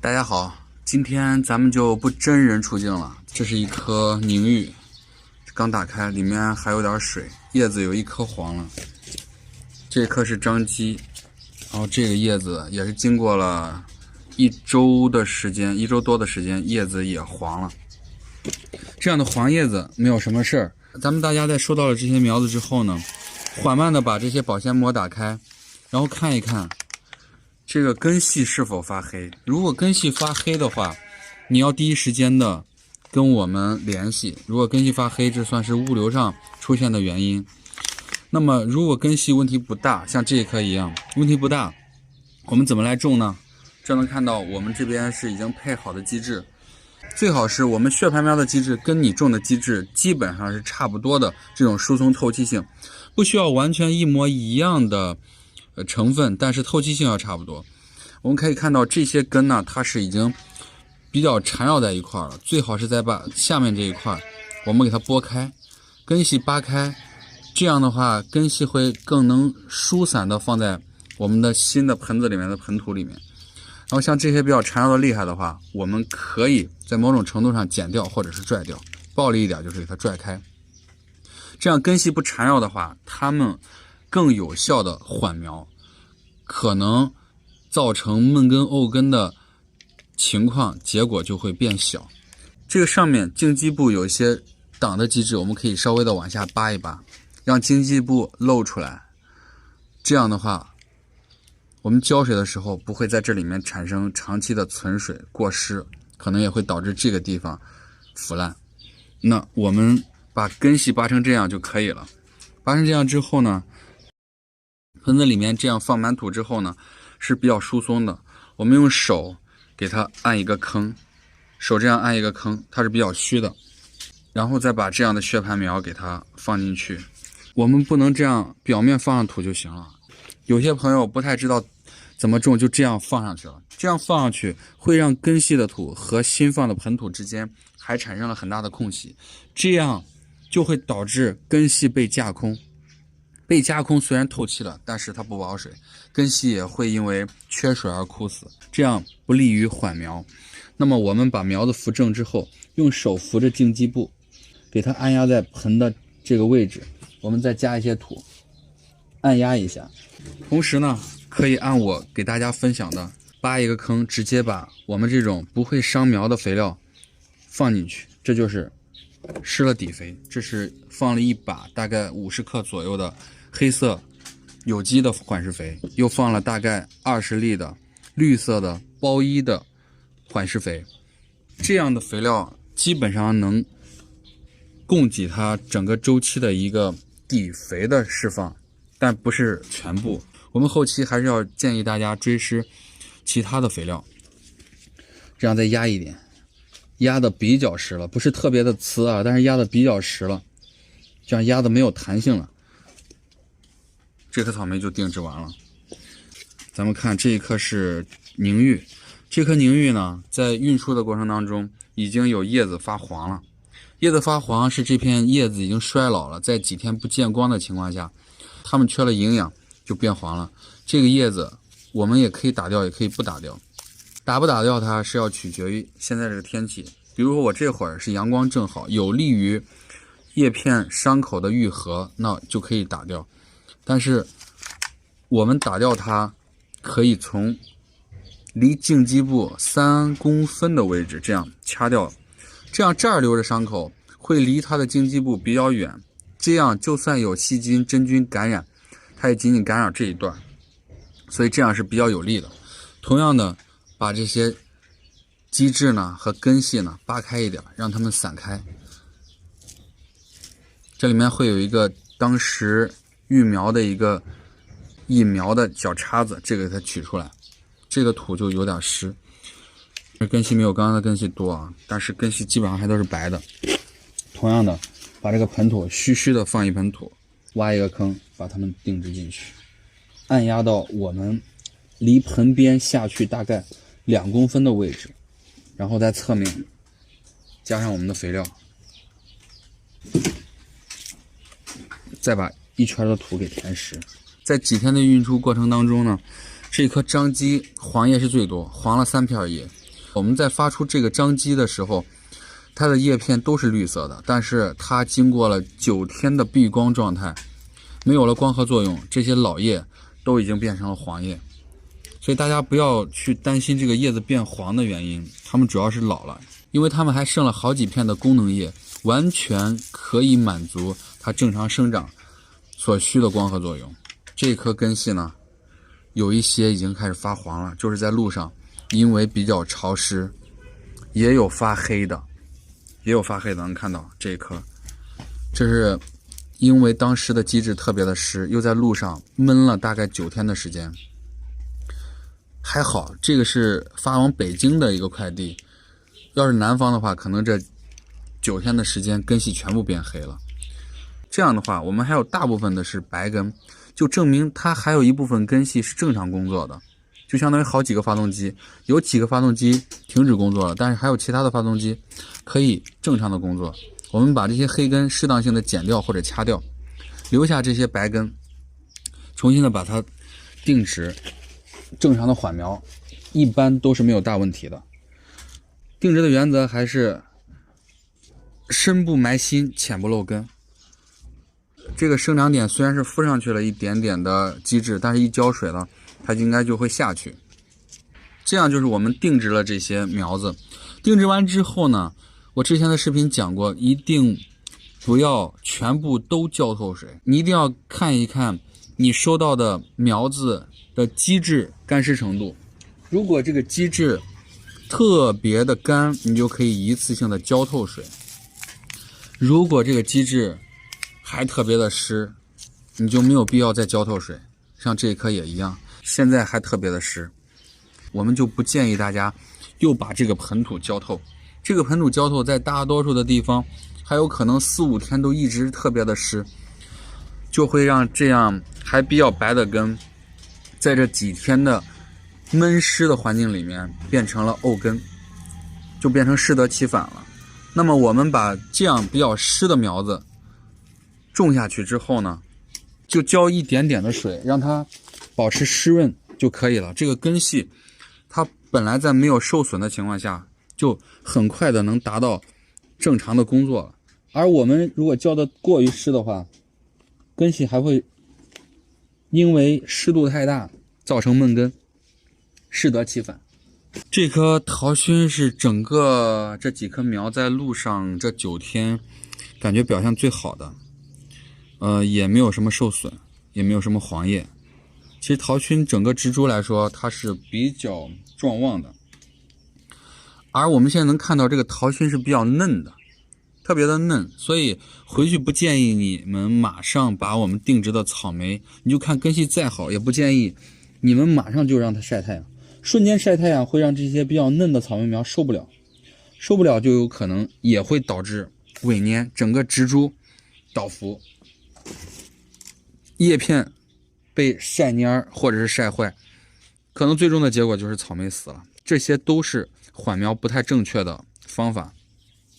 大家好，今天咱们就不真人出镜了。这是一颗宁玉，刚打开，里面还有点水，叶子有一颗黄了。这颗是张基，然后这个叶子也是经过了1周的时间，1周多的时间，叶子也黄了。这样的黄叶子没有什么事儿。咱们大家在收到了这些苗子之后呢，缓慢的把这些保鲜膜打开，然后看一看这个根系是否发黑。如果根系发黑的话，你要第一时间的跟我们联系。如果根系发黑，这算是物流上出现的原因。那么如果根系问题不大，像这一颗一样问题不大，我们怎么来种呢？这能看到我们这边是已经配好的基质，最好是我们血盘苗的基质跟你种的基质基本上是差不多的，这种疏松透气性，不需要完全一模一样的成分，但是透气性要差不多。我们可以看到这些根呢，它是已经比较缠绕在一块了，最好是再把下面这一块我们给它拨开，根系扒开，这样的话根系会更能疏散的放在我们的新的盆子里面的盆土里面。然后像这些比较缠绕的厉害的话，我们可以在某种程度上剪掉或者是拽掉，暴力一点就是给它拽开。这样根系不缠绕的话，它们更有效的缓苗，可能造成闷根沤根的情况，结果就会变小。这个上面茎基部有一些挡的基质，我们可以稍微的往下扒一扒，让茎基部露出来。这样的话，我们浇水的时候不会在这里面产生长期的存水过湿，可能也会导致这个地方腐烂。那我们把根系扒成这样就可以了。扒成这样之后呢，盆子里面这样放满土之后呢，是比较疏松的。我们用手给它按一个坑，手这样按一个坑，它是比较虚的，然后再把这样的血盘苗给它放进去。我们不能这样表面放上土就行了，有些朋友不太知道怎么种，就这样放上去了。这样放上去会让根系的土和新放的盆土之间还产生了很大的空隙，这样就会导致根系被架空。被架空虽然透气了，但是它不保水，根系也会因为缺水而枯死，这样不利于缓苗。那么我们把苗子扶正之后，用手扶着茎基部，给它按压在盆的这个位置，我们再加一些土，按压一下。同时呢，可以按我给大家分享的，扒一个坑，直接把我们这种不会伤苗的肥料放进去，这就是施了底肥。这是放了一把大概50克左右的黑色有机的缓释肥，又放了大概20粒的绿色的包衣的缓释肥。这样的肥料基本上能供给它整个周期的一个底肥的释放，但不是全部。我们后期还是要建议大家追施其他的肥料。这样再压一点，压的比较实了，不是特别的呲啊，但是压的比较实了，这样压的没有弹性了。这颗草莓就定制完了。咱们看这一颗是宁玉，这颗宁玉呢，在运输的过程当中已经有叶子发黄了。叶子发黄是这片叶子已经衰老了，在几天不见光的情况下，它们缺了营养就变黄了。这个叶子我们也可以打掉，也可以不打掉。打不打掉它是要取决于现在这个天气。比如说我这会儿是阳光正好，有利于叶片伤口的愈合，那就可以打掉。但是我们打掉它，可以从离茎基部3公分的位置这样掐掉，这样这儿留着伤口会离它的茎基部比较远，这样就算有细菌真菌感染，它也仅仅感染这一段，所以这样是比较有利的。同样的，把这些基质呢和根系呢扒开一点，让它们散开。这里面会有一个当时育苗的一个引苗的小叉子，这个给它取出来。这个土就有点湿，根系没有刚刚的根系多啊，但是根系基本上还都是白的。同样的，把这个盆土虚虚的放一盆土，挖一个坑，把它们定植进去，按压到我们离盆边下去大概2公分的位置，然后在侧面加上我们的肥料，再把一圈的土给填实。在几天的运输过程当中呢，这颗张基黄叶是最多，黄了3片叶。我们在发出这个张基的时候，它的叶片都是绿色的，但是它经过了9天的闭光状态，没有了光合作用，这些老叶都已经变成了黄叶。所以大家不要去担心这个叶子变黄的原因，它们主要是老了，因为它们还剩了好几片的功能叶，完全可以满足它正常生长所需的光合作用。这棵根系呢，有一些已经开始发黄了，就是在路上，因为比较潮湿，也有发黑的，能看到这一棵，这是因为当时的基质特别的湿，又在路上闷了大概9天的时间。还好，这个是发往北京的一个快递，要是南方的话，可能这9天的时间根系全部变黑了。这样的话，我们还有大部分的是白根，就证明它还有一部分根系是正常工作的，就相当于好几个发动机，有几个发动机停止工作了，但是还有其他的发动机可以正常的工作。我们把这些黑根适当性的剪掉或者掐掉，留下这些白根，重新的把它定植，正常的缓苗一般都是没有大问题的。定植的原则还是深不埋心，浅不露根。这个生长点虽然是敷上去了一点点的基质，但是一浇水了，它应该就会下去。这样就是我们定植了这些苗子。定植完之后呢，我之前的视频讲过，一定不要全部都浇透水，你一定要看一看你收到的苗子的基质干湿程度。如果这个基质特别的干，你就可以一次性的浇透水。如果这个基质还特别的湿，你就没有必要再浇透水。像这一棵也一样，现在还特别的湿，我们就不建议大家又把这个盆土浇透。这个盆土浇透，在大多数的地方还有可能4、5天都一直特别的湿，就会让这样还比较白的根，在这几天的闷湿的环境里面变成了沤根，就变成适得其反了。那么我们把这样比较湿的苗子种下去之后呢，就浇一点点的水，让它保持湿润就可以了。这个根系它本来在没有受损的情况下，就很快的能达到正常的工作了。而我们如果浇的过于湿的话，根系还会因为湿度太大造成闷根，适得其反。这棵桃熏是整个这几棵苗在路上这9天感觉表现最好的，也没有什么受损，也没有什么黄叶。其实桃熏整个植株来说，它是比较壮旺的，而我们现在能看到这个桃熏是比较嫩的，特别的嫩，所以回去不建议你们马上把我们定植的草莓，你就看根系再好，也不建议你们马上就让它晒太阳。瞬间晒太阳会让这些比较嫩的草莓苗受不了，就有可能也会导致萎蔫，整个植株倒伏，叶片被晒蔫或者是晒坏，可能最终的结果就是草莓死了。这些都是缓苗不太正确的方法。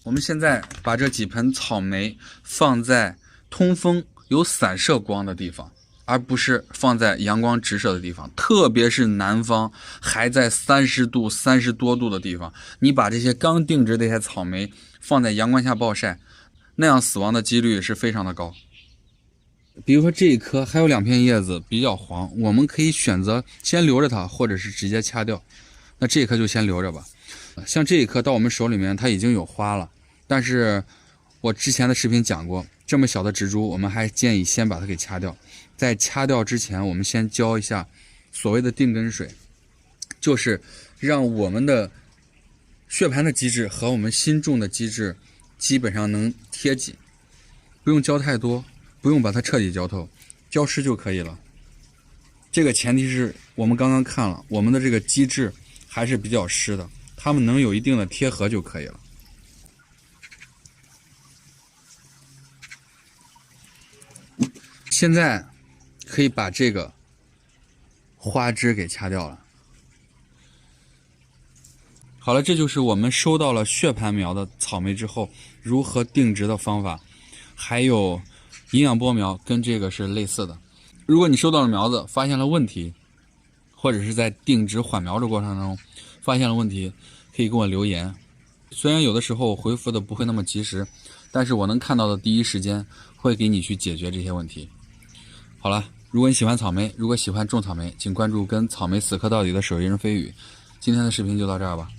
我们现在把这几盆草莓放在通风有散射光的地方，而不是放在阳光直射的地方，特别是南方还在30度、30多度的地方，你把这些刚定植的这些草莓放在阳光下暴晒，那样死亡的几率是非常的高。比如说这一棵还有2片叶子比较黄，我们可以选择先留着它，或者是直接掐掉。那这一棵就先留着吧。像这一棵到我们手里面它已经有花了，但是我之前的视频讲过，这么小的植株我们还建议先把它给掐掉。在掐掉之前，我们先浇一下所谓的定根水，就是让我们的血盘的基质和我们新种的基质基本上能贴紧，不用浇太多，不用把它彻底浇透，浇湿就可以了。这个前提是我们刚刚看了，我们的这个基质还是比较湿的，它们能有一定的贴合就可以了。现在可以把这个花枝给掐掉了。好了，这就是我们收到了血盘苗的草莓之后如何定植的方法，还有营养波苗跟这个是类似的。如果你收到了苗子发现了问题，或者是在定植缓苗的过程中发现了问题，可以给我留言。虽然有的时候回复的不会那么及时，但是我能看到的第一时间会给你去解决这些问题。好了，如果你喜欢草莓，如果喜欢种草莓，请关注跟草莓死磕到底的手艺人飞宇。今天的视频就到这儿吧。